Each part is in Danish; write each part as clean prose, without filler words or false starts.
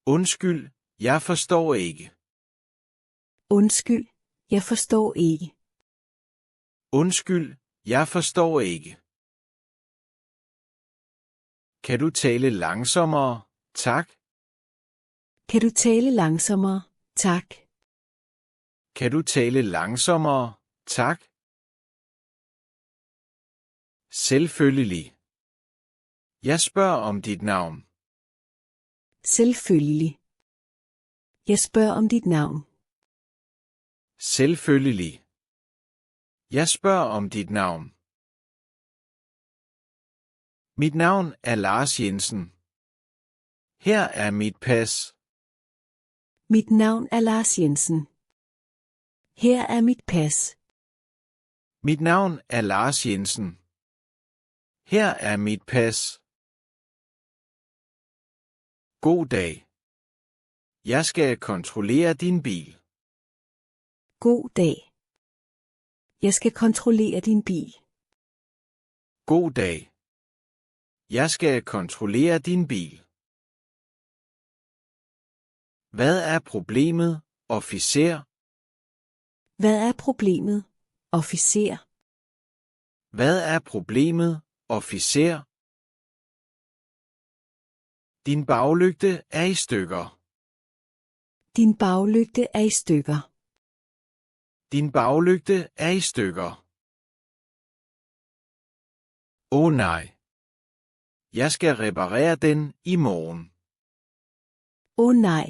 Undskyld, jeg forstår ikke. Undskyld, jeg forstår ikke. Undskyld, jeg forstår ikke. Kan du tale langsommere, tak? Kan du tale langsommere, tak? Kan du tale langsommere, tak? Selvfølgelig. Jeg spørger om dit navn. Selvfølgelig. Jeg spørger om dit navn. Selvfølgelig. Jeg spørger om dit navn. Mit navn er Lars Jensen. Her er mit pas. Mit navn er Lars Jensen. Her er mit pas. Mit navn er Lars Jensen. Her er mit pas. God dag. Jeg skal kontrollere din bil. God dag. Jeg skal kontrollere din bil. God dag. Jeg skal kontrollere din bil. Hvad er problemet, officer? Hvad er problemet, officer? Hvad er problemet, officer? Din baglygte er i stykker. Din baglygte er i stykker. Din baglygte er i stykker. Åh nej. Jeg skal reparere den i morgen. Åh nej.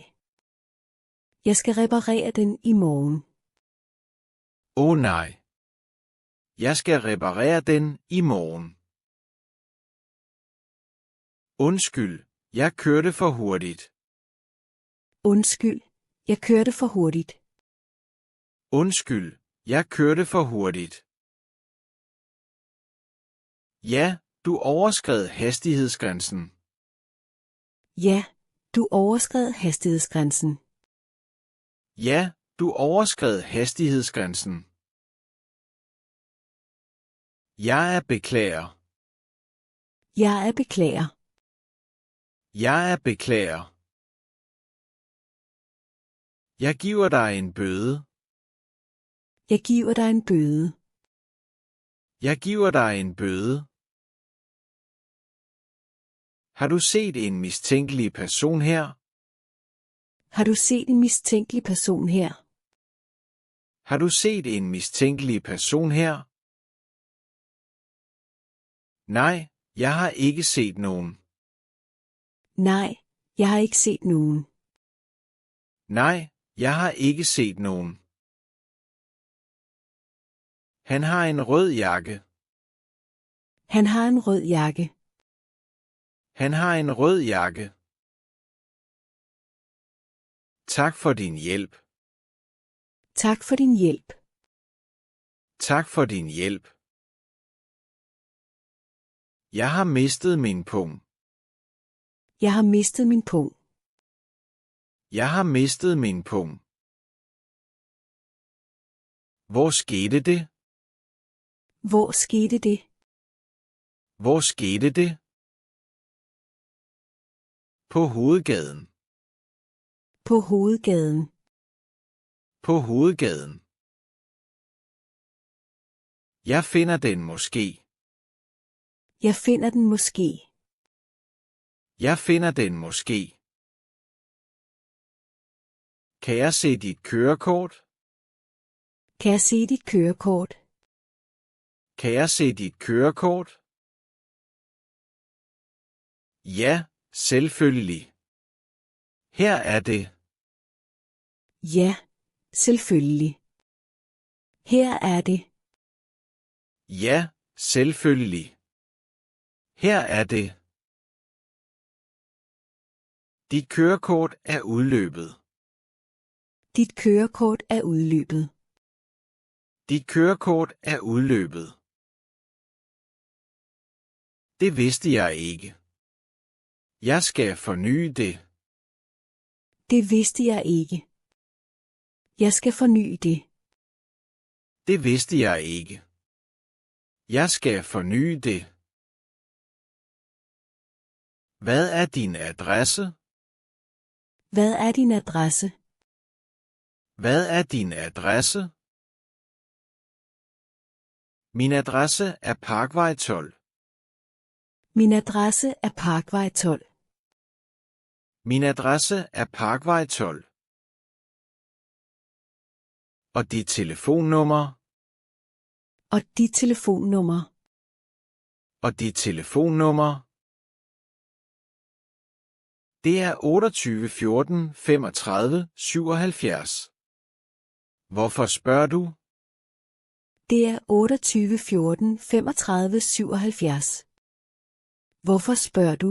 Jeg skal reparere den i morgen. Åh nej. Jeg skal reparere den i morgen. Undskyld, jeg kørte for hurtigt. Undskyld, jeg kørte for hurtigt. Undskyld, jeg kørte for hurtigt. Ja, du overskred hastighedsgrænsen. Ja, du overskred hastighedsgrænsen. Ja, du overskred hastighedsgrænsen. Jeg er beklager. Jeg er beklager. Jeg er beklager. Jeg giver dig en bøde. Jeg giver dig en bøde. Jeg giver dig en bøde. Har du set en mistænkelig person her? Har du set en mistænkelig person her? Har du set en mistænkelig person her? Nej, jeg har ikke set nogen. Nej, jeg har ikke set nogen. Nej, jeg har ikke set nogen. Han har en rød jakke. Han har en rød jakke. Han har en rød jakke. Tak for din hjælp. Tak for din hjælp. Tak for din hjælp. Jeg har mistet min pung. Jeg har mistet min pung. Jeg har mistet min pung. Hvor skete det? Hvor skete det? Hvor skete det? På hovedgaden. På hovedgaden. På hovedgaden. Jeg finder den måske. Jeg finder den måske. Jeg finder den måske. Kan jeg se dit kørekort? Kan jeg se dit kørekort? Kan jeg se dit kørekort? Ja, selvfølgelig. Her er det. Ja, selvfølgelig. Her er det. Ja, selvfølgelig. Her er det. Dit kørekort er udløbet. Dit kørekort er udløbet. Dit kørekort er udløbet. Det vidste jeg ikke. Jeg skal forny det. Det vidste jeg ikke. Jeg skal forny det. Det vidste jeg ikke. Jeg skal forny det. Hvad er din adresse? Hvad er din adresse? Hvad er din adresse? Min adresse er Parkvej 12. Min adresse er Parkvej 12. Min adresse er Parkvej 12. Og dit telefonnummer? Og dit telefonnummer. Og dit telefonnummer? Det er 28 14 35 77. Hvorfor spørger du? Det er 28 14 35 77. Hvorfor spørger du?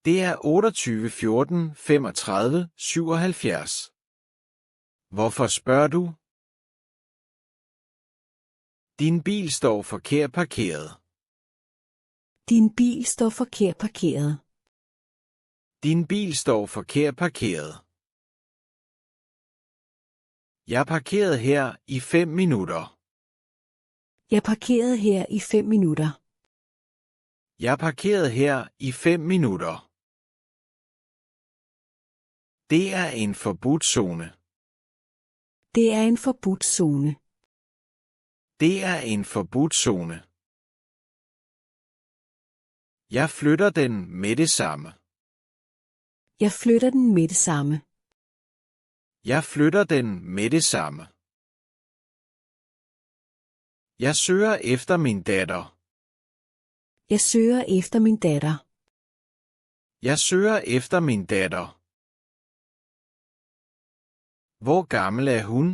Det er 28 14 35 77. Hvorfor spørger du? Din bil står forkert parkeret. Din bil står forkert parkeret. Din bil står forkert parkeret. Jeg parkerede her i 5 minutter. Jeg parkerede her i 5 minutter. Jeg parkerede her i 5 minutter. Det er en forbudt zone. Det er en forbudt zone. Det er en forbudt zone. Jeg flytter den med det samme. Jeg flytter den med det samme. Jeg flytter den med det samme. Jeg søger efter min datter. Jeg søger efter min datter. Jeg søger efter min datter. Hvor gammel er hun?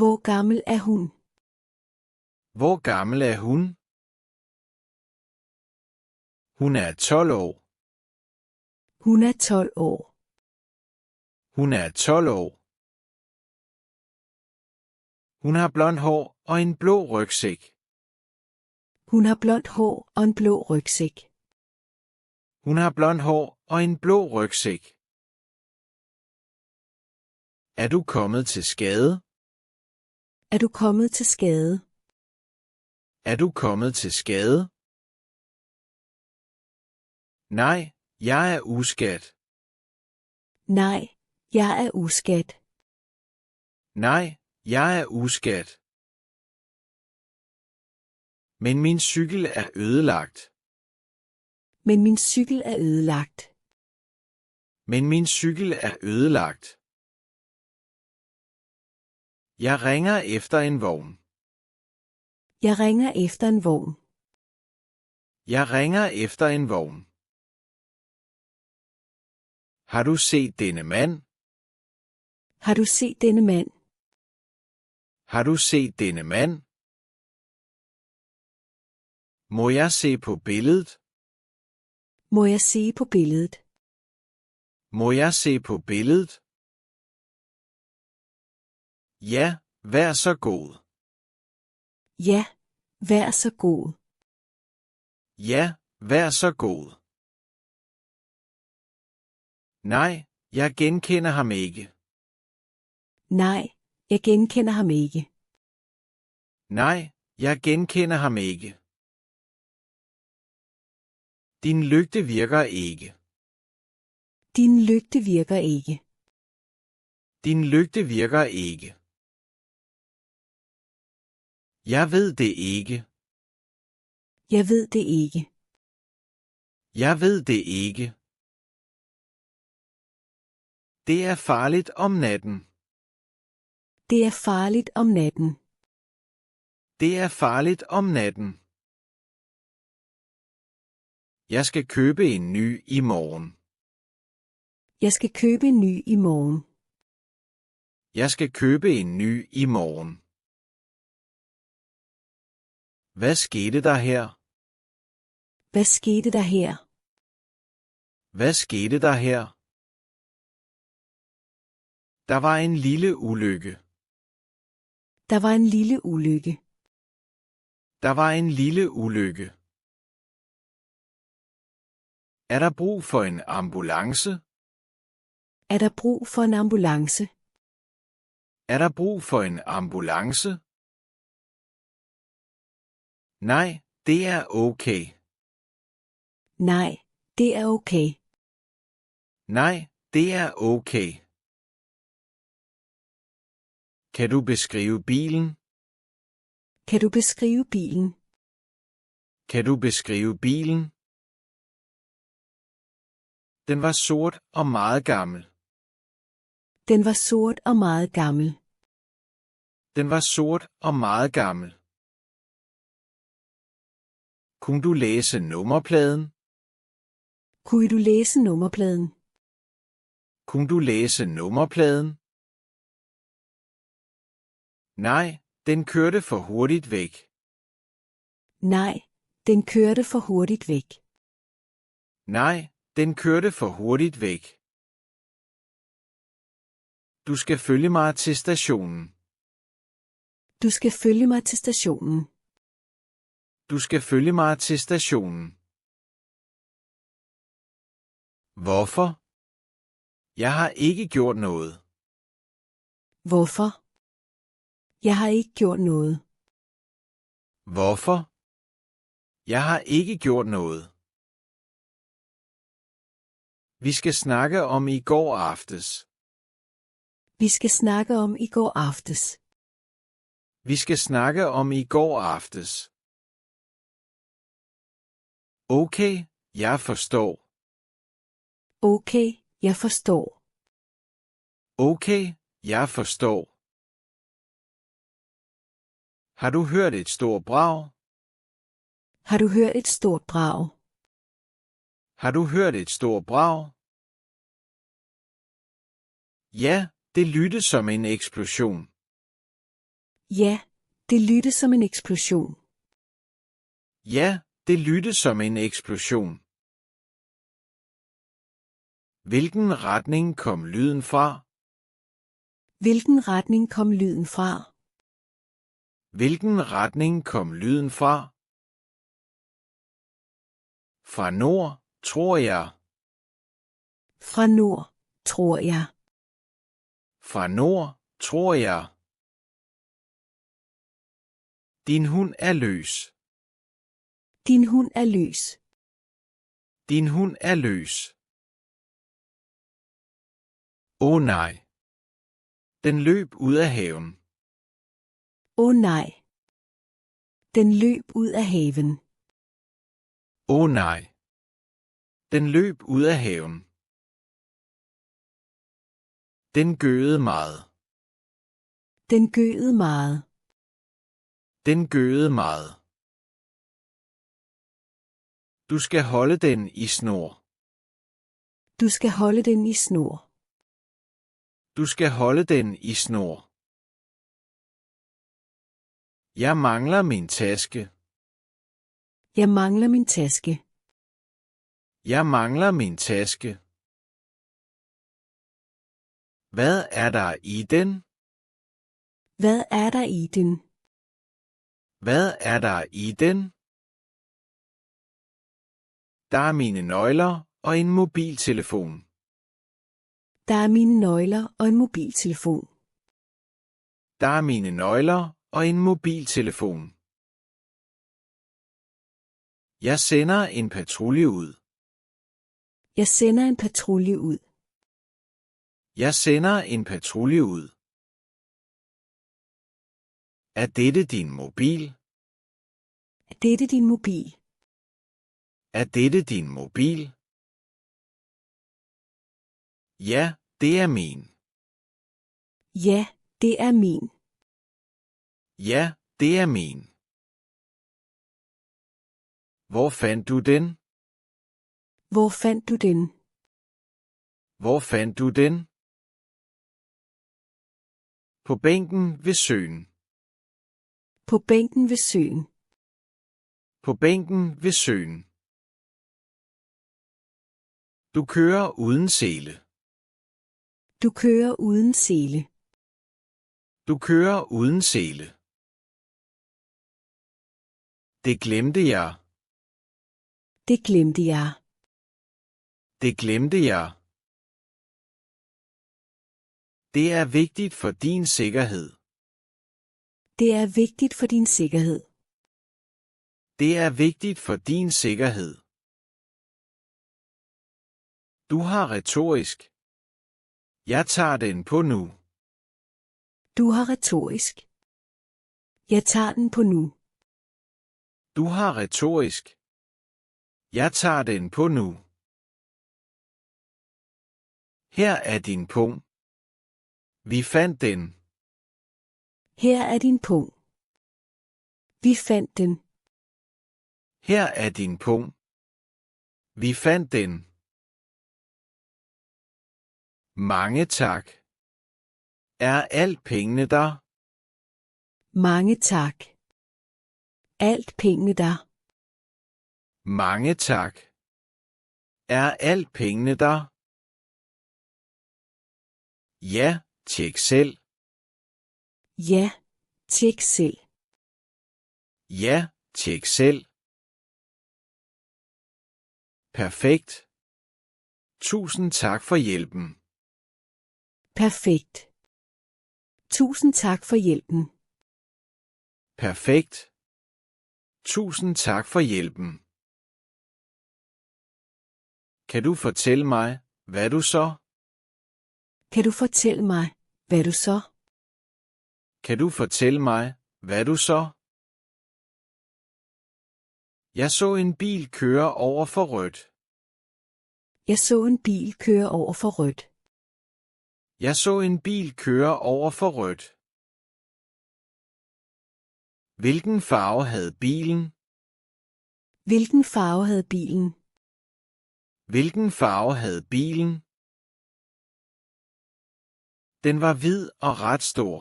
Hvor gammel er hun? Hvor gammel er hun? Hun er 12 år. Hun er 12 år. Hun er 12 år. Hun har blond hår og en blå rygsæk. Hun har blondt hår og en blå rygsæk. Hun har blond hår og en blå rygsæk. Er du kommet til skade? Er du kommet til skade? Er du kommet til skade? Nej, jeg er uskadt. Nej, jeg er uskadt. Nej, jeg er uskadt. Men min cykel er ødelagt. Men min cykel er ødelagt. Men min cykel er ødelagt. Jeg ringer efter en vogn. Jeg ringer efter en vogn. Jeg ringer efter en vogn. Har du set denne mand? Har du set denne mand? Har du set denne mand? Må jeg se på billedet? Må jeg se på billedet? Må jeg se på billedet? Ja, vær så god. Ja, vær så god. Ja, vær så god. Nej, jeg genkender ham ikke. Nej, jeg genkender ham ikke. Nej, jeg genkender ham ikke. Din lygte virker ikke. Din lygte virker ikke. Din lygte virker ikke. Jeg ved det ikke. Jeg ved det ikke. Jeg ved det ikke. Det er farligt om natten. Det er farligt om natten. Det er farligt om natten. Jeg skal købe en ny i morgen. Jeg skal købe en ny i morgen. Jeg skal købe en ny i morgen. Hvad skete der her? Hvad skete der her? Hvad skete der her? Der var en lille ulykke. Der var en lille ulykke. Der var en lille ulykke. Er der brug for en ambulance? Er der brug for en ambulance? Er der brug for en ambulance? Nej, det er okay. Nej, det er okay. Nej, det er okay. Kan du beskrive bilen? Kan du beskrive bilen? Kan du beskrive bilen? Den var sort og meget gammel. Den var sort og meget gammel. Den var sort og meget gammel. Kunne du læse nummerpladen? Kunne du læse nummerpladen? Kunne du læse nummerpladen? Nej, den kørte for hurtigt væk. Nej, den kørte for hurtigt væk. Nej, den kørte for hurtigt væk. Du skal følge mig til stationen. Du skal følge mig til stationen. Du skal følge mig til stationen. Hvorfor? Jeg har ikke gjort noget. Hvorfor? Jeg har ikke gjort noget. Hvorfor? Jeg har ikke gjort noget. Vi skal snakke om i går aftes. Vi skal snakke om i går aftes. Vi skal snakke om i går aftes. Okay, jeg forstår. Okay, jeg forstår. Okay, jeg forstår. Har du hørt et stort brag? Har du hørt et stort brag? Har du hørt et stort brag? Ja, det lyder som en eksplosion. Ja, det lyder som en eksplosion. Ja, det lyder som en eksplosion. Hvilken retning kom lyden fra? Hvilken retning kom lyden fra? Hvilken retning kom lyden fra? Fra nord, tror jeg. Fra nord, tror jeg. Fra nord, tror jeg. Din hund er løs. Din hund er løs. Din hund er løs. Åh nej. Den løb ud af haven. Åh nej. Den løb ud af haven. Åh nej. Den løb ud af haven. Den gøede meget. Den gøede meget. Den gøede meget. Du skal holde den i snor. Du skal holde den i snor. Du skal holde den i snor. Jeg mangler min taske. Jeg mangler min taske. Jeg mangler min taske. Hvad er der i den? Hvad er der i den? Hvad er der i den? Der er mine nøgler og en mobiltelefon. Der er mine nøgler og en mobiltelefon. Der er mine nøgler og en mobiltelefon. Jeg sender en patrulje ud. Jeg sender en patrulje ud. Jeg sender en patrulje ud. Er dette din mobil? Er dette din mobil? Er dette din mobil? Ja, det er min. Ja, det er min. Ja, det er min. Hvor fandt du den? Hvor fandt du den? Hvor fandt du den? På bænken ved søen. På bænken ved søen. På bænken ved søen. Du kører uden sele. Du kører uden sele. Du kører uden sele. Det glemte jeg. Det glemte jeg. Det glemte jeg. Det er vigtigt for din sikkerhed. Det er vigtigt for din sikkerhed. Det er vigtigt for din sikkerhed. Du har retorisk. Jeg tager den på nu. Du har retorisk. Jeg tager den på nu. Du har retorisk. Jeg tager den på nu. Her er din punkt. Vi fandt den. Her er din punkt. Vi fandt den. Her er din punkt. Vi fandt den. Mange tak. Er alt pengene der? Mange tak. Alt pengene der. Mange tak. Er alt pengene der? Ja, tjek selv. Ja, tjek selv. Ja, tjek selv. Perfekt. Tusind tak for hjælpen. Perfekt. Tusind tak for hjælpen. Perfekt. Tusind tak for hjælpen. Kan du fortælle mig, hvad du så? Kan du fortælle mig, hvad du så? Kan du fortælle mig, hvad du så? Jeg så en bil køre over for rødt. Jeg så en bil køre over for rødt. Jeg så en bil køre over for rødt. Hvilken farve havde bilen? Hvilken farve havde bilen? Hvilken farve havde bilen? Den var hvid og ret stor.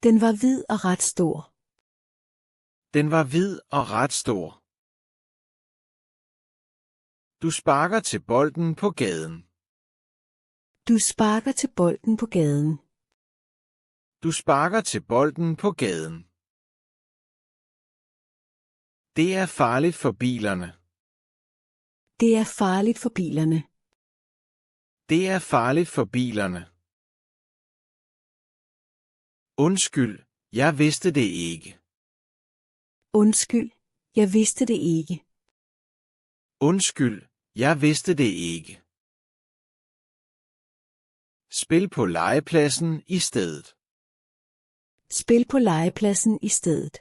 Den var hvid og ret stor. Den var hvid og ret stor. Du sparker til bolden på gaden. Du sparker til bolden på gaden. Du sparker til bolden på gaden. Det er farligt for bilerne. Det er farligt for bilerne. Det er farligt for bilerne. Undskyld, jeg vidste det ikke. Undskyld, jeg vidste det ikke. Undskyld, jeg vidste det ikke. Spil på legepladsen i stedet. Spil på legepladsen i stedet.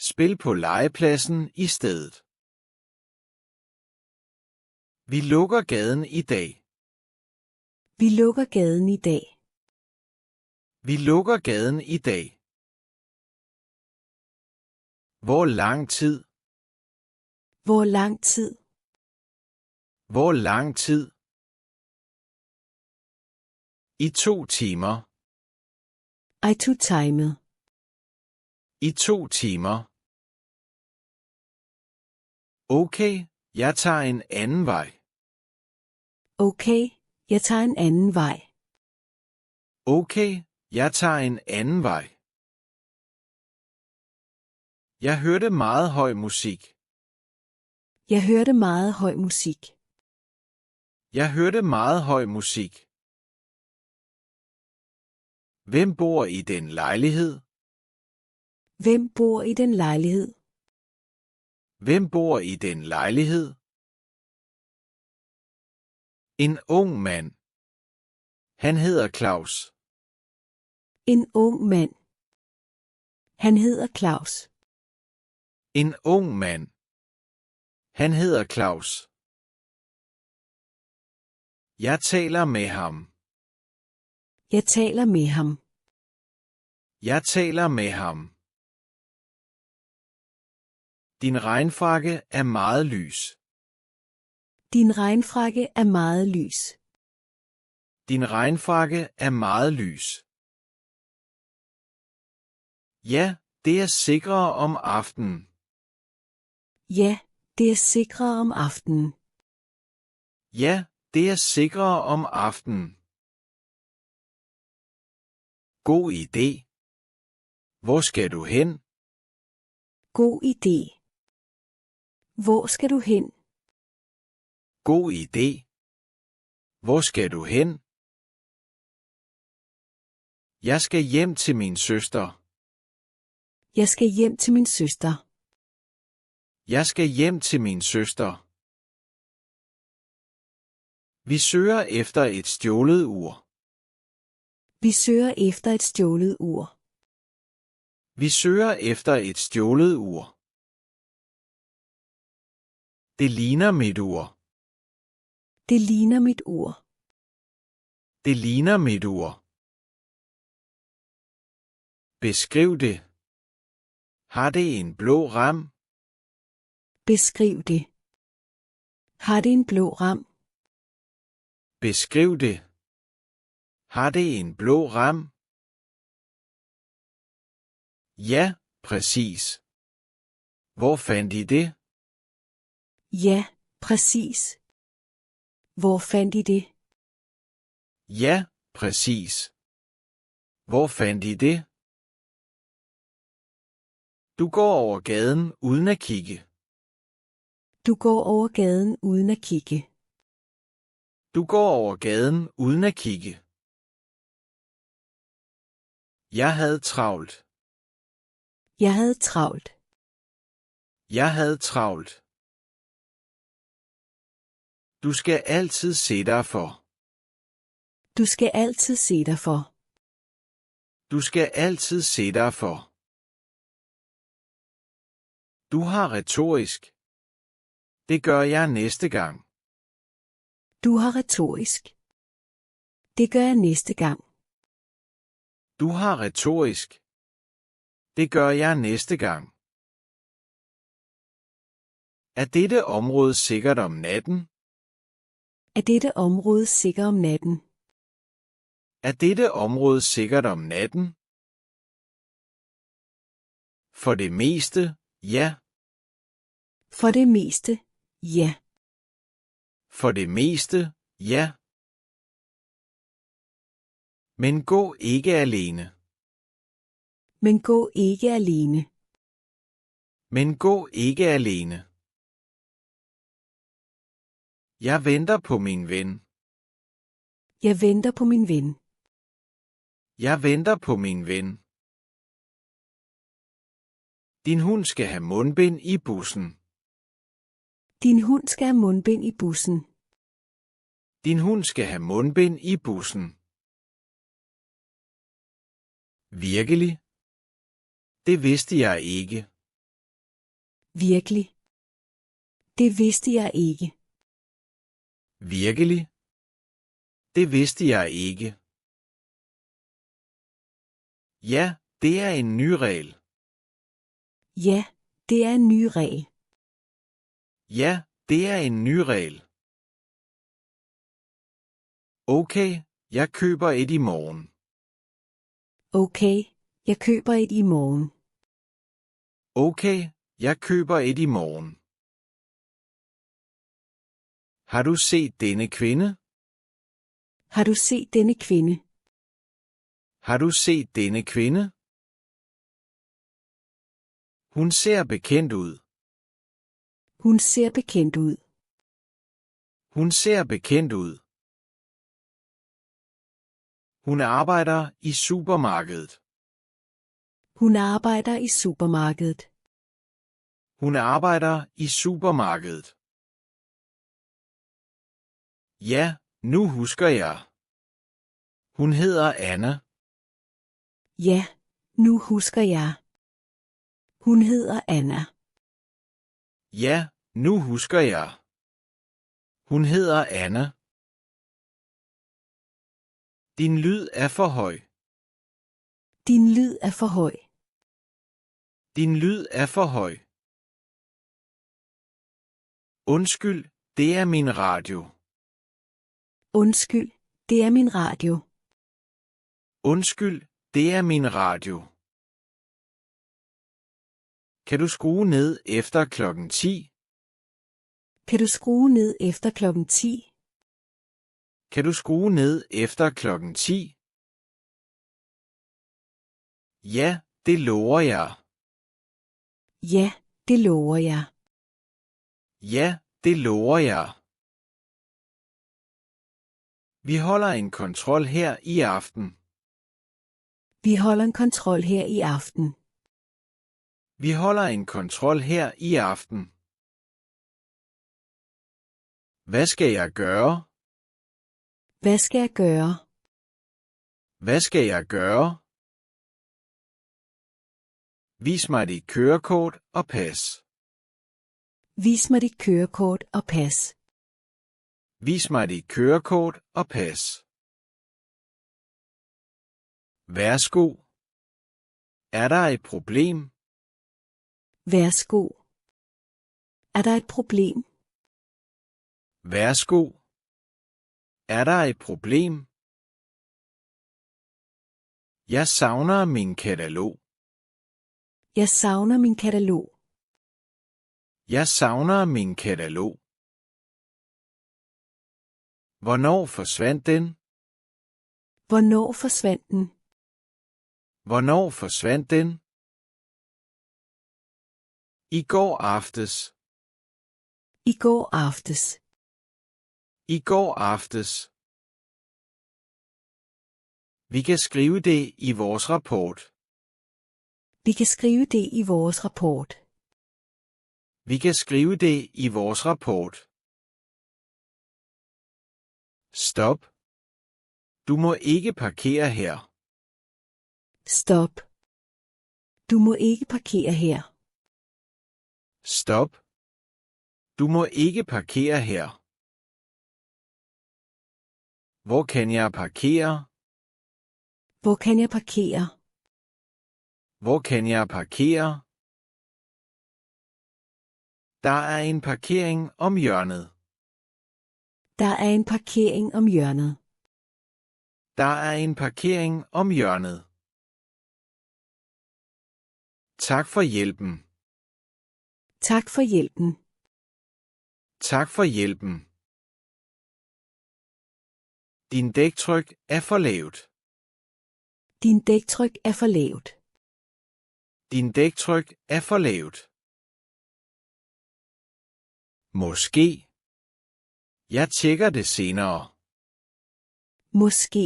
Spil på legepladsen i stedet. Vi lukker gaden i dag. Vi lukker gaden i dag. Vi lukker gaden i dag. Hvor lang tid? Hvor lang tid? Hvor lang tid? I 2 timer. I 2 timer. I 2 timer. Okay, jeg tager en anden vej. Okay, jeg tager en anden vej. Okay, jeg tager en anden vej. Jeg hørte meget høj musik. Jeg hørte meget høj musik. Jeg hørte meget høj musik. Hvem bor i den lejlighed? Hvem bor i den lejlighed? Hvem bor i den lejlighed? En ung mand. Han hedder Claus. En ung mand. Han hedder Claus. En ung mand. Han hedder Claus. Jeg taler med ham. Jeg taler med ham. Jeg taler med ham. Din regnfrakke er meget lys. Din regnfrakke er meget lys. Din regnfrakke er meget lys. Ja, det er sikrere om aftenen. Ja, det er sikrere om aftenen. Ja, det er sikrere om aftenen. God idé. Hvor skal du hen? God idé. Hvor skal du hen? God idé. Hvor skal du hen? Jeg skal hjem til min søster. Jeg skal hjem til min søster. Jeg skal hjem til min søster. Vi søger efter et stjålet ur. Vi søger efter et stjålet ur. Vi søger efter et stjålet ur. Det ligner mit ur. Det ligner mit ur. Det ligner mit ur. Beskriv det. Har det en blå ram? Beskriv det. Har det en blå ram? Beskriv det. Har det en blå ram? Ja, præcis. Hvor fandt I det? Ja, præcis. Hvor fandt I det? Ja, præcis. Hvor fandt I det? Du går over gaden uden at kigge. Du går over gaden uden at kigge. Du går over gaden uden at kigge. Jeg havde travlt. Jeg havde travlt. Jeg havde travlt. Du skal altid se dig for. Du skal altid se dig for. Du skal altid se dig for. Du har retorisk. Det gør jeg næste gang. Du har retorisk. Det gør jeg næste gang. Du har retorisk. Det gør jeg næste gang. Er dette område sikkert om natten? Er dette område sikkert om natten? Er dette område sikkert om natten? For det meste, ja. For det meste, ja. For det meste, ja. Men gå ikke alene. Men gå ikke alene. Men gå ikke alene. Jeg venter på min ven. Jeg venter på min ven. Jeg venter på min ven. Din hund skal have mundbind i bussen. Din hund skal have mundbind i bussen. Din hund skal have mundbind i bussen. Virkelig? Det vidste jeg ikke. Virkelig. Det vidste jeg ikke. Virkelig? Det vidste jeg ikke. Ja, det er en ny regel. Ja, det er en ny regel. Ja, det er en ny regel. Okay, jeg køber et i morgen. Okay, jeg køber et i morgen. Okay, jeg køber et i morgen. Har du set denne kvinde? Har du set denne kvinde? Har du set denne kvinde? Hun ser bekendt ud. Hun ser bekendt ud. Hun ser bekendt ud. Hun arbejder i supermarkedet. Hun arbejder i supermarkedet. Hun arbejder i supermarkedet. Ja, nu husker jeg. Hun hedder Anna. Ja, nu husker jeg. Hun hedder Anna. Ja, nu husker jeg. Hun hedder Anna. Din lyd er for høj. Din lyd er for høj. Din lyd er for høj. Undskyld, det er min radio. Undskyld, det er min radio. Undskyld, det er min radio. Kan du skrue ned efter klokken 10? Kan du skrue ned efter klokken 10? Kan du skrue ned efter klokken 10? Ja, det lover jeg. Ja, det lover jeg. Ja, det lover jeg. Vi holder en kontrol her i aften. Vi holder en kontrol her i aften. Vi holder en kontrol her i aften. Hvad skal jeg gøre? Hvad skal jeg gøre? Hvad skal jeg gøre? Vis mig dit kørekort og pas. Vis mig dit kørekort og pas. Vis mig dit kørekort og pas. Værsgo. Er der et problem? Værsgo. Er der et problem? Værsgo. Er der et problem? Jeg savner min katalog. Jeg savner min katalog. Jeg savner min katalog. Hvornår forsvandt den? Hvornår forsvandt den? Hvornår forsvandt den? I går aftes. I går aftes. I går aftes. Vi kan skrive det i vores rapport. Vi kan skrive det i vores rapport. Vi kan skrive det i vores rapport. Stop. Du må ikke parkere her. Stop. Du må ikke parkere her. Stop. Du må ikke parkere her. Hvor kan jeg parkere? Hvor kan jeg parkere? Hvor kan jeg parkere? Der er en parkering om hjørnet. Der er en parkering om hjørnet. Der er en parkering om hjørnet. Tak for hjælpen. Tak for hjælpen. Tak for hjælpen. Din dæktryk er for lavt. Din dæktryk er for lavt. Din dæktryk er for lavt. Måske. Jeg tjekker det senere. Måske.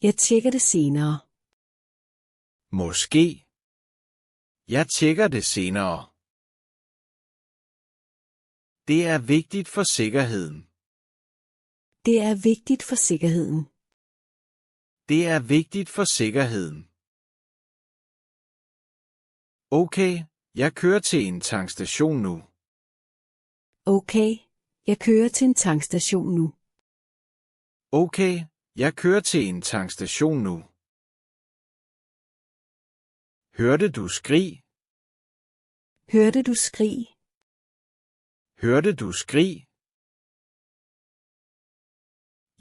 Jeg tjekker det senere. Måske. Jeg tjekker det senere. Det er vigtigt for sikkerheden. Det er vigtigt for sikkerheden. Det er vigtigt for sikkerheden. Okay, jeg kører til en tankstation nu. Okay, jeg kører til en tankstation nu. Okay, jeg kører til en tankstation nu. Hørte du skrig? Hørte du skrig? Hørte du skrig?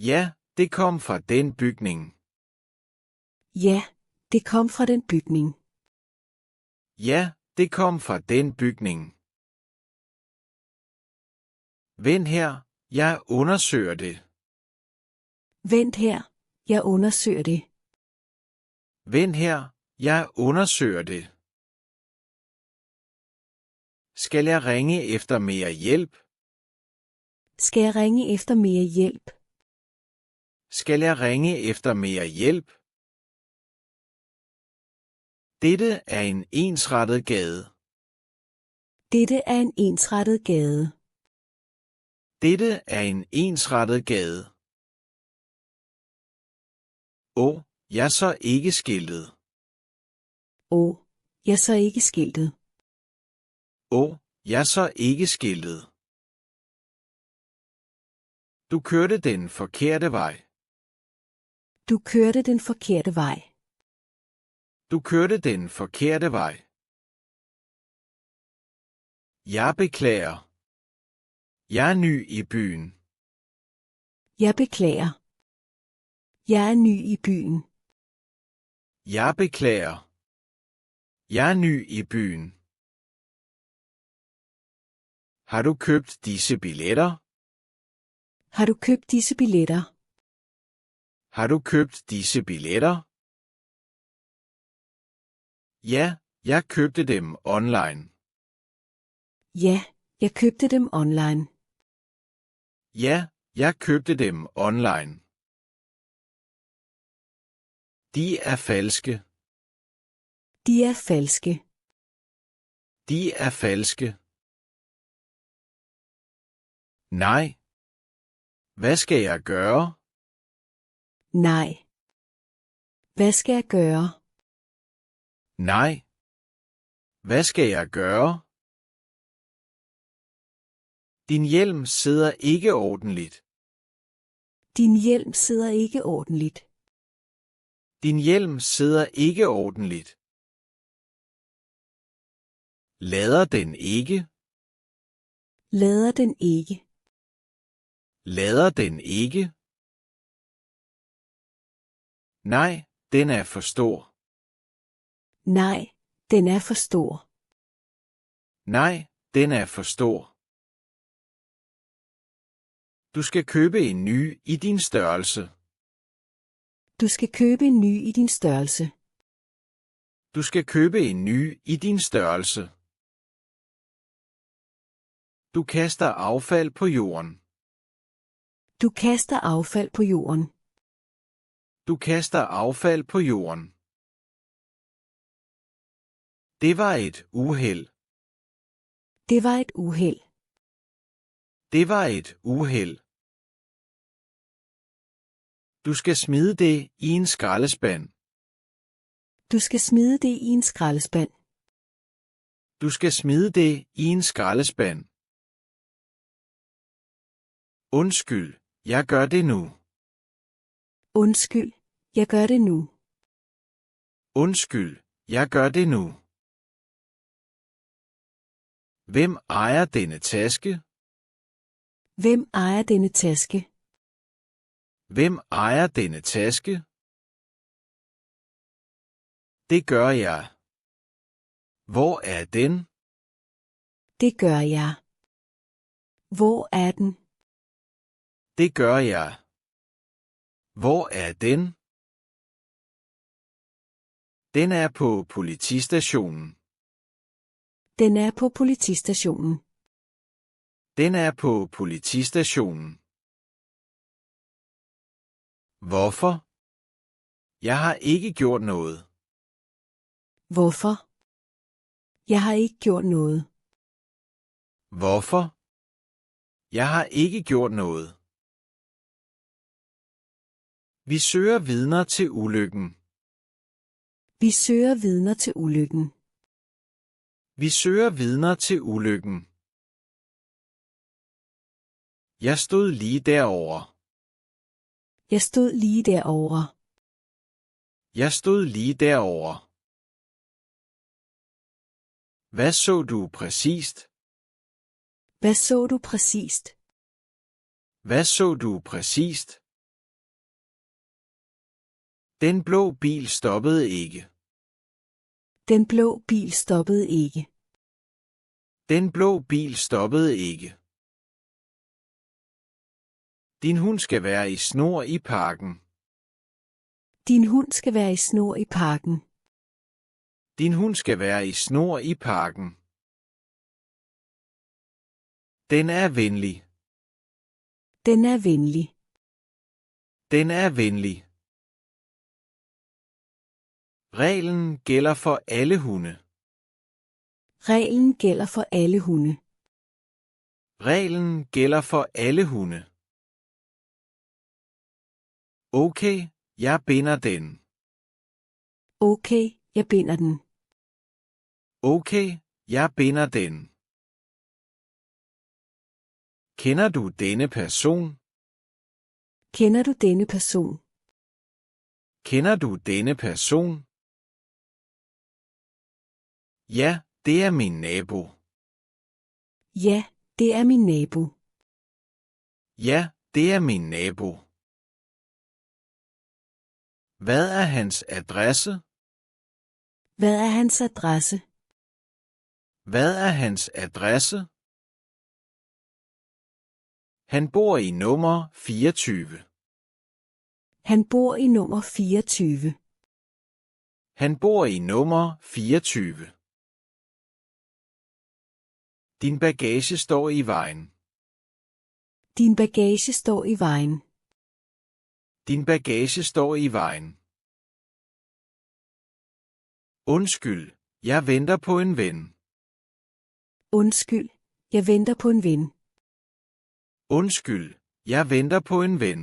Ja, det kom fra den bygning. Ja, det kom fra den bygning. Ja, det kom fra den bygning. Vent her, jeg undersøger det. Vent her, jeg undersøger det. Vent her, jeg undersøger det. Skal jeg ringe efter mere hjælp? Skal jeg ringe efter mere hjælp? Skal jeg ringe efter mere hjælp? Dette er en ensrettet gade. Dette er en ensrettet gade. Dette er en ensrettet gade. Jeg så ikke skiltet. Jeg så ikke skiltet. Jeg så ikke skiltet. Du kørte den forkerte vej. Du kørte den forkerte vej. Du kørte den forkerte vej. Jeg beklager. Jeg er ny i byen. Jeg beklager. Jeg er ny i byen. Jeg beklager. Jeg er ny i byen. Har du købt disse billetter? Har du købt disse billetter? Har du købt disse billetter? Ja, jeg købte dem online. Ja, jeg købte dem online. Ja, jeg købte dem online. De er falske. De er falske. De er falske. Nej. Hvad skal jeg gøre? Nej. Hvad skal jeg gøre? Nej. Hvad skal jeg gøre? Din hjelm sidder ikke ordentligt. Din hjelm sidder ikke ordentligt. Din hjelm sidder ikke ordentligt. Lader den ikke? Lader den ikke? Lader den ikke? Nej, den er for stor. Nej, den er for stor. Nej, den er for stor. Du skal købe en ny i din størrelse. Du skal købe en ny i din størrelse. Du skal købe en ny i din størrelse. Du kaster affald på jorden. Du kaster affald på jorden. Du kaster affald på jorden. Det var et uheld. Det var et uheld. Det var et uheld. Du skal smide det i en skraldespand. Du skal smide det i en skraldespand. Du skal smide det i en skraldespand. Undskyld, jeg gør det nu. Undskyld, jeg gør det nu. Undskyld, jeg gør det nu. Hvem ejer denne taske? Hvem ejer denne taske? Hvem ejer denne taske? Det gør jeg. Hvor er den? Det gør jeg. Hvor er den? Det gør jeg. Hvor er den? Den er på politistationen. Den er på politistationen. Den er på politistationen. Hvorfor? Jeg har ikke gjort noget. Hvorfor? Jeg har ikke gjort noget. Hvorfor? Jeg har ikke gjort noget. Vi søger vidner til ulykken. Vi søger vidner til ulykken. Vi søger vidner til ulykken. Jeg stod lige derovre. Jeg stod lige derovre. Jeg stod lige derovre. Hvad så du præcist? Hvad så du præcist? Hvad så du præcist? Den blå bil stoppede ikke. Den blå bil stoppede ikke. Den blå bil stoppede ikke. Din hund skal være i snor i parken. Din hund skal være i snor i parken. Din hund skal være i snor i parken. Den er venlig. Den er venlig. Den er venlig. Reglen gælder for alle hunde. Reglen gælder for alle hunde. Reglen gælder for alle hunde. Okay, jeg binder den. Okay, jeg binder den. Okay, jeg binder den. Kender du denne person? Kender du denne person? Kender du denne person? Ja, det er min nabo. Ja, det er min nabo. Ja, det er min nabo. Hvad er hans adresse? Hvad er hans adresse? Hvad er hans adresse? Han bor i nummer 24. Han bor i nummer 24. Han bor i nummer 24. Din bagage står i vejen. Din bagage står i vejen. Din bagage står i vejen. Undskyld, jeg venter på en ven. Undskyld, jeg venter på en ven. Undskyld, Jeg venter på en ven.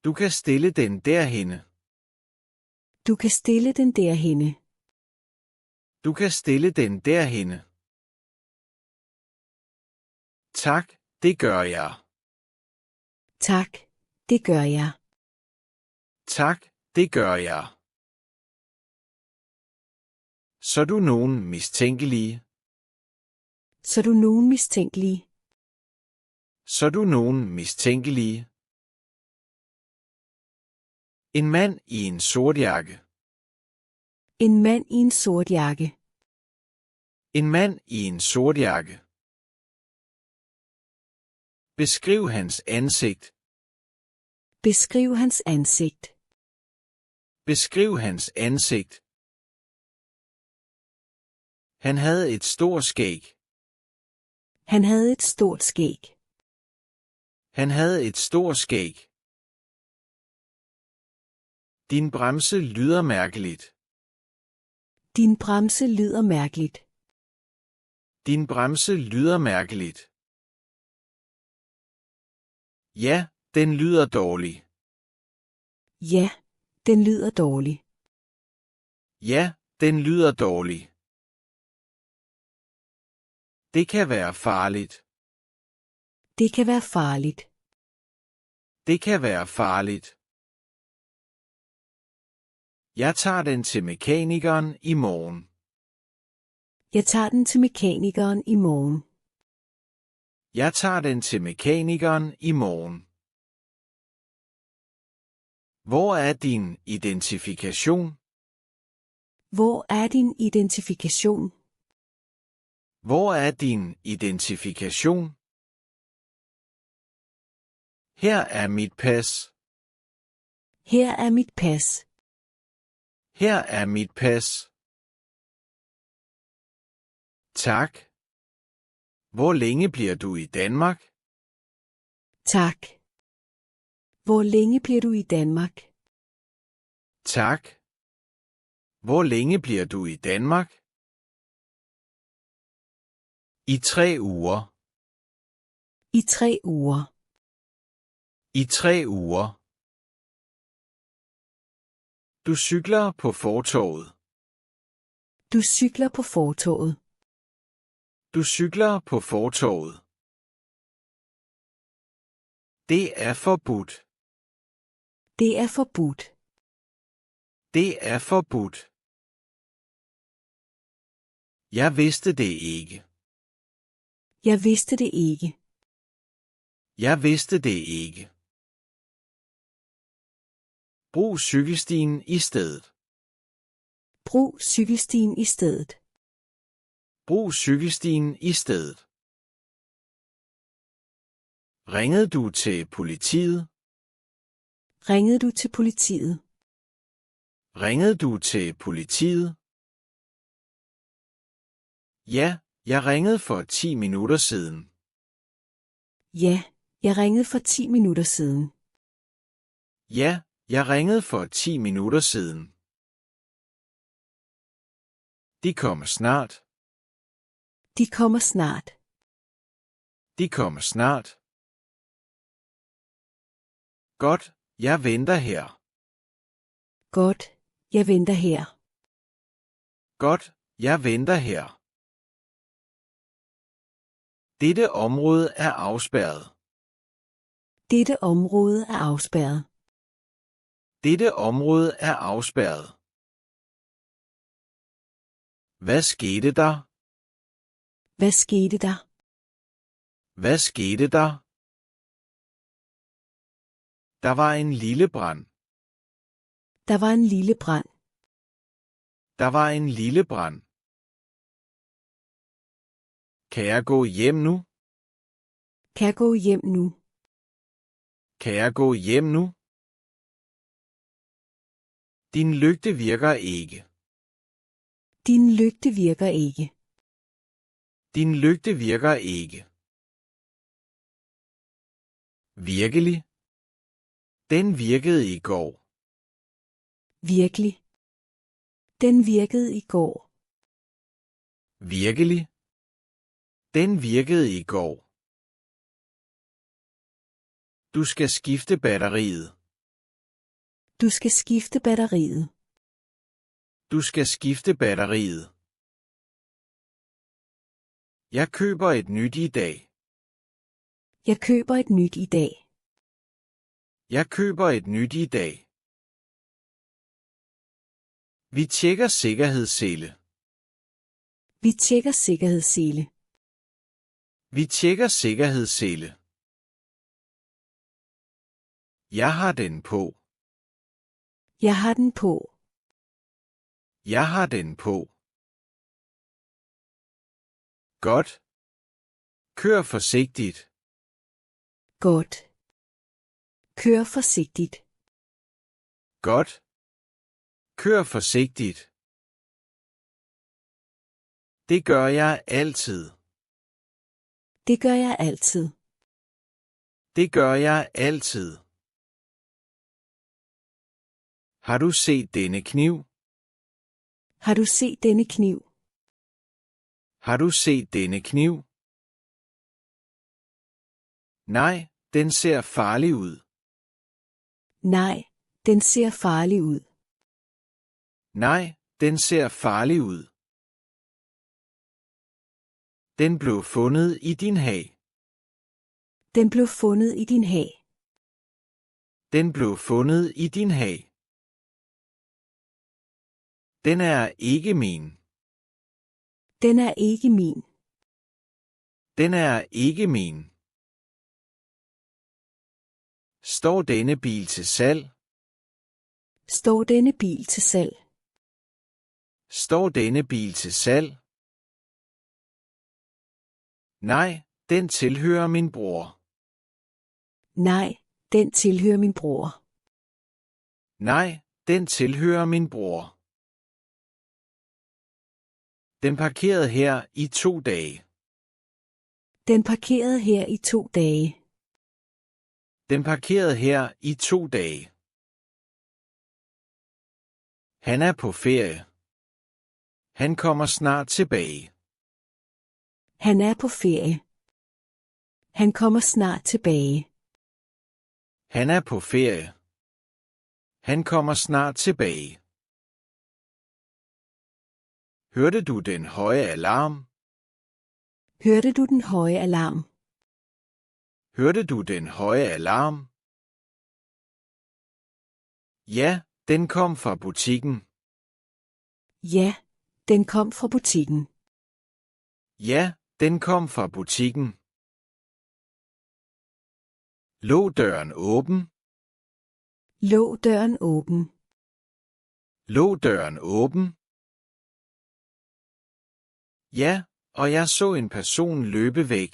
Du kan stille den derhenne. Du kan stille den derhenne. Du kan stille den derhenne. Tak, det gør jeg. Tak, det gør jeg. Tak, det gør jeg. Så du nogen mistænkelige. Så du nogen mistænkelige. Så du nogen mistænkelige. En mand i en sort jakke. En mand i en sort jakke. En mand i en sort jakke. Beskriv hans ansigt. Beskriv hans ansigt. Beskriv hans ansigt. Han havde et stort skæg. Han havde et stort skæg. Han havde et stort skæg. Din bremse lyder mærkeligt. Din bremse lyder mærkeligt. Din bremse lyder mærkeligt. Ja, den lyder dårlig. Ja, den lyder dårlig. Ja, den lyder dårlig. Det kan være farligt. Det kan være farligt. Det kan være farligt. Jeg tager den til mekanikeren i morgen. Jeg tager den til mekanikeren i morgen. Jeg tager den til mekanikeren i morgen. Hvor er din identifikation? Hvor er din identifikation? Hvor er din identifikation? Her er mit pas. Her er mit pas. Her er mit pas. Tak. Hvor længe bliver du i Danmark? Tak. Hvor længe bliver du i Danmark? Tak. Hvor længe bliver du i Danmark? I 3 uger. I 3 uger. I 3 uger. Du cykler på fortovet. Du cykler på fortovet. Du cykler på fortovet. Det er forbudt. Det er forbudt. Det er forbudt. Jeg vidste det ikke. Jeg vidste det ikke. Jeg vidste det ikke. Brug cykelstien i stedet. Brug cykelstien i stedet. Brug cykelstien i stedet. Ringede du til politiet? Ringede du til politiet? Ringede du til politiet? Ja, jeg ringede for 10 minutter siden. Ja, jeg ringede for 10 minutter siden. Ja, jeg ringede for 10 minutter siden. De kommer snart. De kommer snart. De kommer snart. Godt, jeg venter her. Godt, jeg venter her. Godt, jeg venter her. Dette område er afspærret. Dette område er afspærret. Dette område er afspærret. Hvad skete der? Hvad skete der? Hvad skete der? Der var en lille brand. Der var en lille brand. Der var en lille brand. Kan jeg gå hjem nu? Kan jeg gå hjem nu? Kan jeg gå hjem nu? Din lygte virker ikke. Din lygte virker ikke. Din lygte virker ikke. Virkelig? Den virkede i går. Virkelig. Den virkede i går. Virkelig? Den virkede i går. Du skal skifte batteriet. Du skal skifte batteriet. Du skal skifte batteriet. Jeg køber et nyt i dag. Jeg køber et nyt i dag. Jeg køber et nyt i dag. Vi tjekker sikkerhedssele. Vi tjekker sikkerhedssele. Vi tjekker sikkerhedssele. Jeg har den på. Jeg har den på. Jeg har den på. Godt. Kør forsigtigt. Godt. Kør forsigtigt. Godt. Kør forsigtigt. Det gør jeg altid. Det gør jeg altid. Det gør jeg altid. Har du set denne kniv? Har du set denne kniv? Har du set denne kniv? Nej, den ser farlig ud. Nej, den ser farlig ud. Nej, den ser farlig ud. Den blev fundet i din hage. Den blev fundet i din hage. Den blev fundet i din hage. Den er ikke min. Den er ikke min. Den er ikke min. Står denne bil til salg? Står denne bil til salg? Står denne bil til salg? Nej, den tilhører min bror. Nej, den tilhører min bror. Nej, den tilhører min bror. Den parkerede her i 2 dage. Den parkerede her i 2 dage. Den parkerede her i 2 dage. Han er på ferie. Han kommer snart tilbage. Han er på ferie. Han kommer snart tilbage. Han er på ferie. Han kommer snart tilbage. Hørte du den høje alarm? Hørte du den høje alarm? Hørte du den høje alarm? Ja, den kom fra butikken. Ja, den kom fra butikken. Ja, den kom fra butikken. Lå døren åben? Lå døren åben? Lå døren åben? Ja, og jeg så en person løbe væk.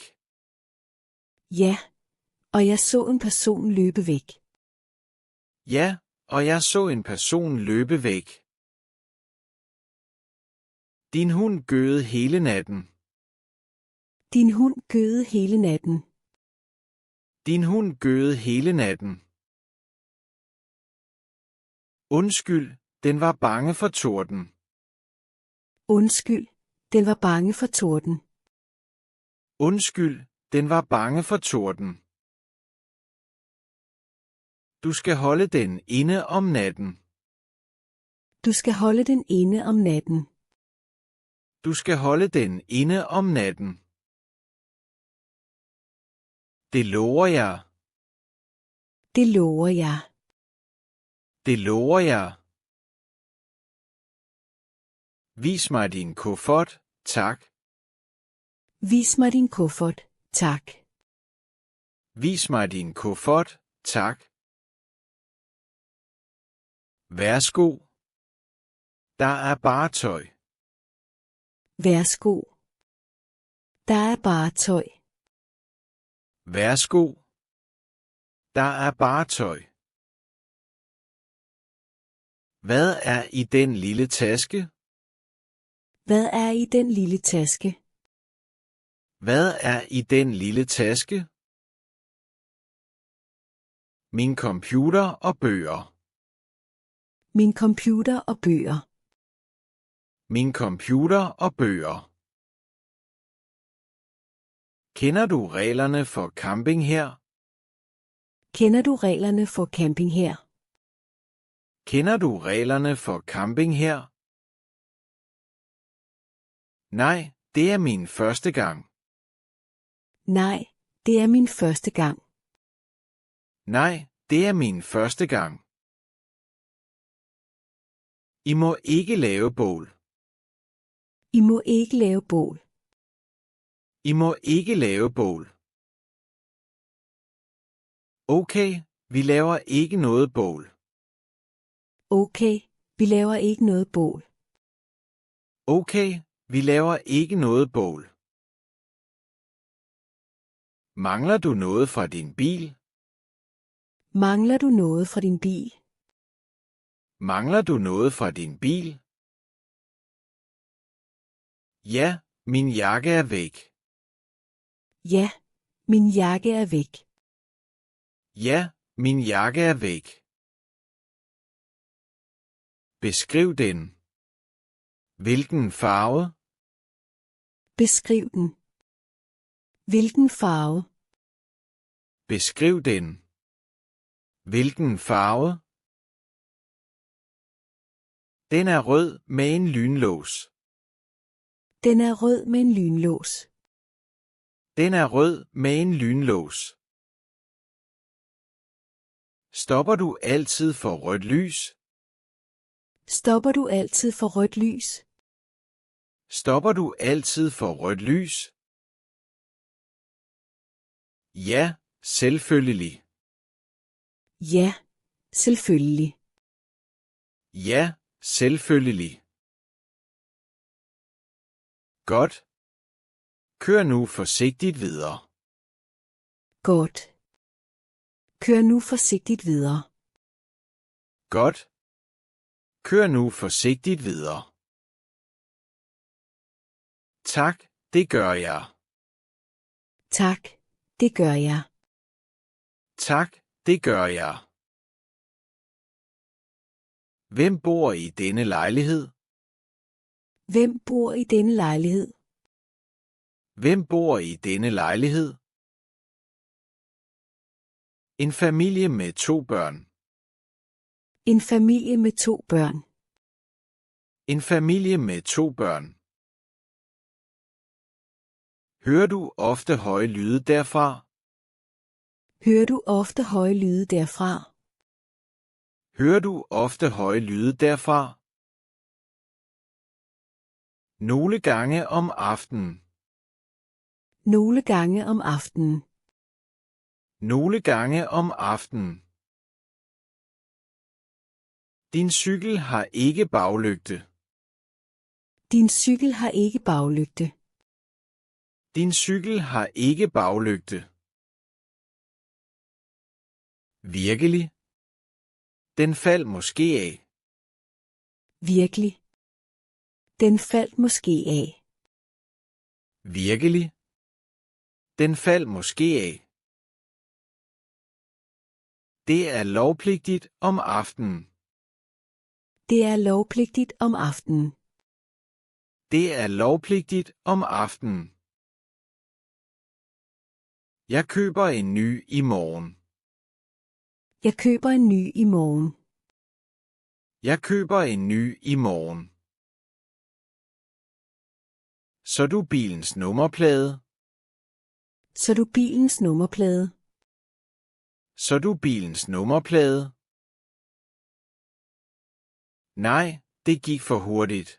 Ja, og jeg så en person løbe væk. Ja, og jeg så en person løbe væk. Din hund gøede hele natten. Din hund gøede hele natten. Din hund gøede hele natten. Undskyld, den var bange for torden. Undskyld, den var bange for torden. Undskyld, den var bange for torden. Du skal holde den inde om natten. Du skal holde den inde om natten. Du skal holde den inde om natten. Det lover jeg. Det lover jeg. Det lover jeg. Vis mig din kuffert, tak. Vis mig din kuffert, tak. Vis mig din kuffert, tak. Værsgo. Der er bare tøj. Værsgo. Der er bare tøj. Værsgo. Der er bare tøj. Hvad er i den lille taske? Hvad er i den lille taske? Hvad er i den lille taske? Min computer og bøger. Min computer og bøger. Min computer og bøger. Kender du reglerne for camping her? Kender du reglerne for camping her? Kender du reglerne for camping her? Nej, det er min første gang. Nej, det er min første gang. Nej, det er min første gang. I må ikke lave bål. I må ikke lave bål. I må ikke lave bål. Okay, vi laver ikke noget bål. Okay, vi laver ikke noget bål. Okay, vi laver ikke noget bål. Mangler du noget fra din bil? Mangler du noget fra din bil? Mangler du noget fra din bil? Ja, min jakke er væk. Ja, min jakke er væk. Ja, min jakke er væk. Beskriv den. Hvilken farve? Beskriv den. Hvilken farve? Beskriv den. Hvilken farve? Den er rød med en lynlås. Den er rød med en lynlås. Den er rød med en lynlås. Stopper du altid for rødt lys? Stopper du altid for rødt lys? Stopper du altid for rødt lys? Ja, selvfølgelig. Ja, selvfølgelig. Ja, selvfølgelig. Godt. Kør nu forsigtigt videre. Godt. Kør nu forsigtigt videre. Godt. Kør nu forsigtigt videre. Tak, det gør jeg. Tak, det gør jeg. Tak, det gør jeg. Hvem bor i denne lejlighed? Hvem bor i denne lejlighed? Hvem bor i denne lejlighed? En familie med 2 børn. En familie med 2 børn. En familie med 2 børn. Hører du ofte høje lyde derfra? Hører du ofte høje lyde derfra? Hører du ofte høje lyde derfra? Nogle gange om aftenen. Nogle gange om aftenen. Nogle gange om aftenen. Din cykel har ikke baglygte. Din cykel har ikke baglygte. Din cykel har ikke baglygte. Virkelig? Den faldt måske af. Virkelig. Den faldt måske af. Virkelig? Den faldt måske af. Det er lovpligtigt om aftenen. Det er lovpligtigt om aftenen. Det er lovpligtigt om aftenen. Jeg køber en ny i morgen. Jeg køber en ny i morgen. Jeg køber en ny i morgen. Så du bilens nummerplade? Så du bilens nummerplade? Så du bilens nummerplade? Nej, det gik for hurtigt.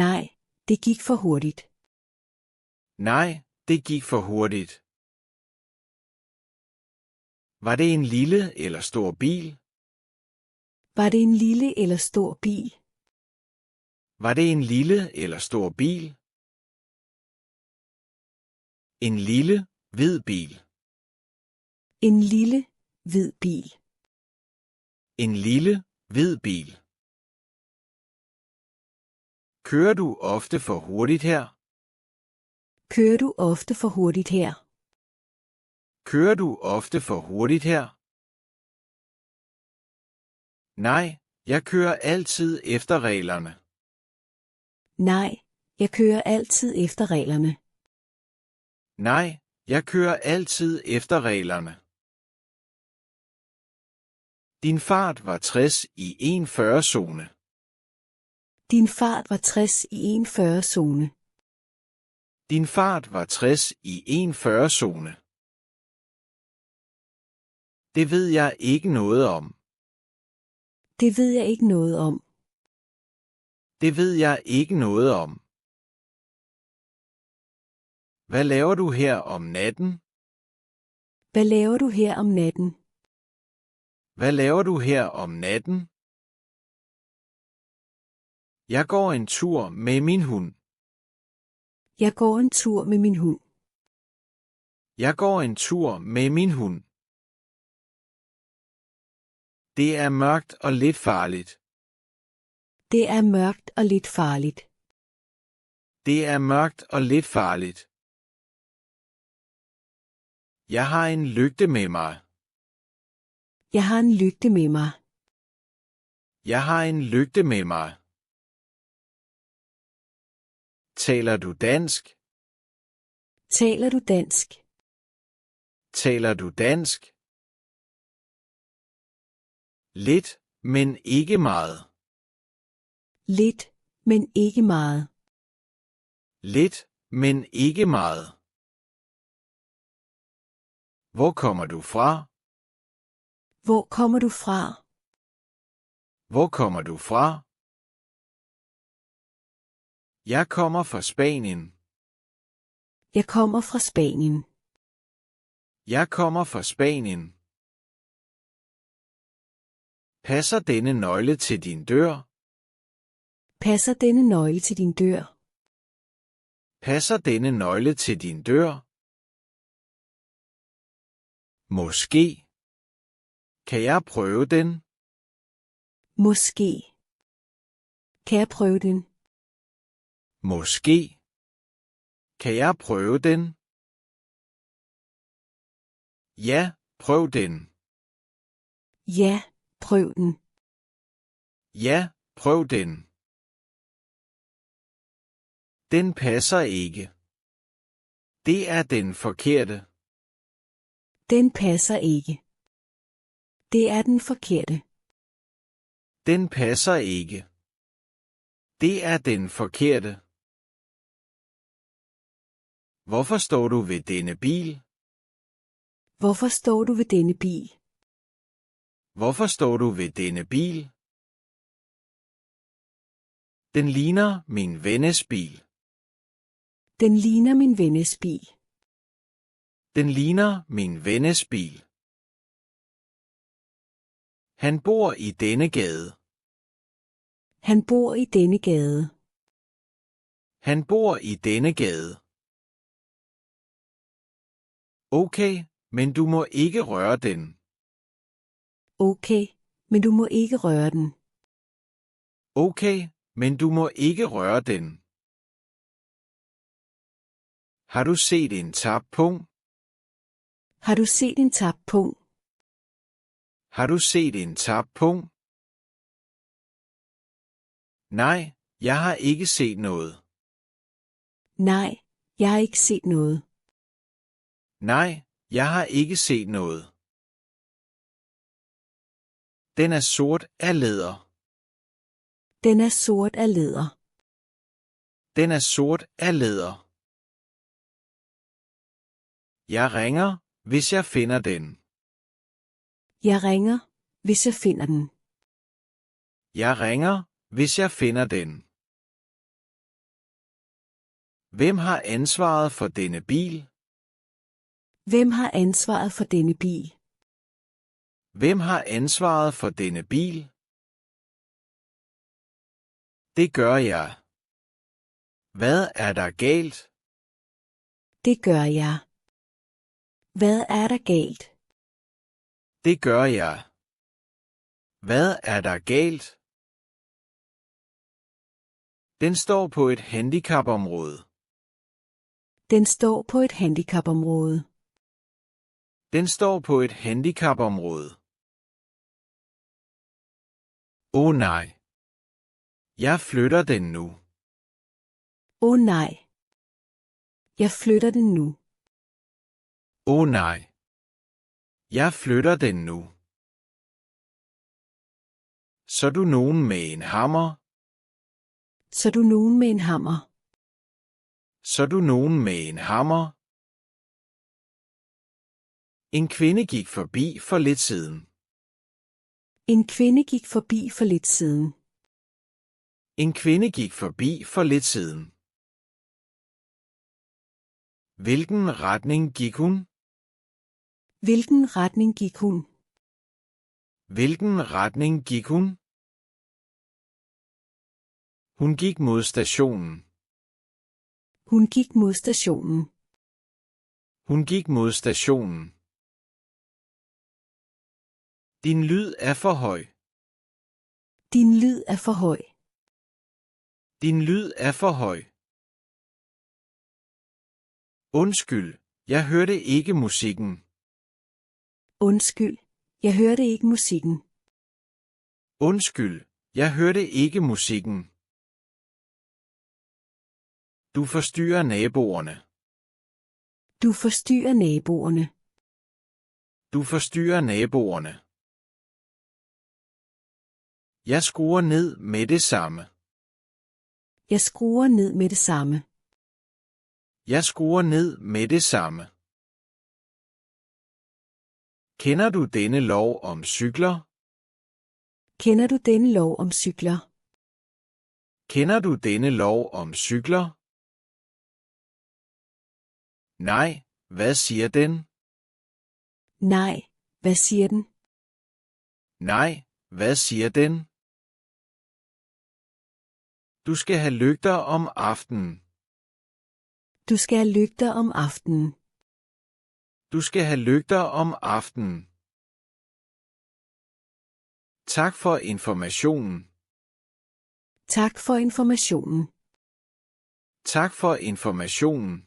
Nej, det gik for hurtigt. Nej, det gik for hurtigt. Var det en lille eller stor bil? Var det en lille eller stor bil? Var det en lille eller stor bil? En lille, hvid bil. En lille, hvid bil. En lille, hvid bil. Kører du ofte for hurtigt her? Kører du ofte for hurtigt her? Kører du ofte for hurtigt her? Nej, jeg kører altid efter reglerne. Nej, jeg kører altid efter reglerne. Nej, jeg kører altid efter reglerne. Din fart var 60 i en 40-zone. Din fart var 60 i en 40-zone. Din fart var 60 i en 40-zone. Det ved jeg ikke noget om. Det ved jeg ikke noget om. Det ved jeg ikke noget om. Hvad laver du her om natten? Hvad laver du her om natten? Hvad laver du her om natten? Jeg går en tur med min hund. Jeg går en tur med min hund. Jeg går en tur med min hund. Det er mørkt og lidt farligt. Det er mørkt og lidt farligt. Det er mørkt og lidt farligt. Jeg har en lygte med mig. Jeg har en lygte med mig. Jeg har en lygte med mig. Taler du dansk? Taler du dansk? Taler du dansk? Lidt, men ikke meget. Lidt, men ikke meget. Lidt, men ikke meget. Hvor kommer du fra? Hvor kommer du fra? Hvor kommer du fra? Jeg kommer fra Spanien. Jeg kommer fra Spanien. Jeg kommer fra Spanien. Passer denne nøgle til din dør? Passer denne nøgle til din dør? Passer denne nøgle til din dør? Måske. Kan jeg prøve den? Måske. Kan jeg prøve den? Måske. Kan jeg prøve den? Ja, prøv den. Ja, prøv den. Ja, prøv den. Den passer ikke. Det er den forkerte. Den passer ikke. Det er den forkerte. Den passer ikke. Det er den forkerte. Hvorfor står du ved denne bil? Hvorfor står du ved denne bil? Hvorfor står du ved denne bil? Den ligner min vennes bil. Den ligner min vennes bil. Den ligner min vennes bil. Han bor i denne gade. Han bor i denne gade. Han bor i denne gade. Okay, men du må ikke røre den. Okay, men du må ikke røre den. Okay, men du må ikke røre den. Har du set en tappung? Har du set en tappung? Har du set en tappung? Nej, jeg har ikke set noget. Nej, jeg har ikke set noget. Nej, jeg har ikke set noget. Den er sort af læder. Den er sort af læder. Den er sort af læder. Jeg ringer, hvis jeg finder den. Jeg ringer, hvis jeg finder den. Jeg ringer, hvis jeg finder den. Hvem har ansvaret for denne bil? Hvem har ansvaret for denne bil? Hvem har ansvaret for denne bil? Det gør jeg. Hvad er der galt? Det gør jeg. Hvad er der galt? Det gør jeg. Hvad er der galt? Den står på et handicapområde. Den står på et handicapområde. Den står på et handicapområde. Åh nej. Jeg flytter den nu. Åh nej. Jeg flytter den nu. Åh nej. Jeg flytter den nu. Så du nogen med en hammer? Så du nogen med en hammer? Så du nogen med en hammer? En kvinde gik forbi for lidt siden. En kvinde gik forbi for lidt siden. En kvinde gik forbi for lidt siden. Hvilken retning gik hun? Hvilken retning gik hun? Hvilken retning gik hun? Hun gik mod stationen. Hun gik mod stationen. Hun gik mod stationen. Din lyd er for høj. Din lyd er for høj. Din lyd er for høj. Undskyld, jeg hørte ikke musikken. Undskyld, jeg hørte ikke musikken. Undskyld, jeg hørte ikke musikken. Du forstyrrer naboerne. Du forstyrrer naboerne. Du forstyrrer naboerne. Jeg skruer ned med det samme. Jeg skruer ned med det samme. Jeg skruer ned med det samme. Kender du denne lov om cykler? Kender du denne lov om cykler? Kender du denne lov om cykler? Nej, hvad siger den? Nej, hvad siger den? Nej, hvad siger den? Du skal have lygter om aftenen. Du skal have lygter om aftenen. Du skal have lygter om aftenen. Tak for informationen. Tak for informationen. Tak for informationen.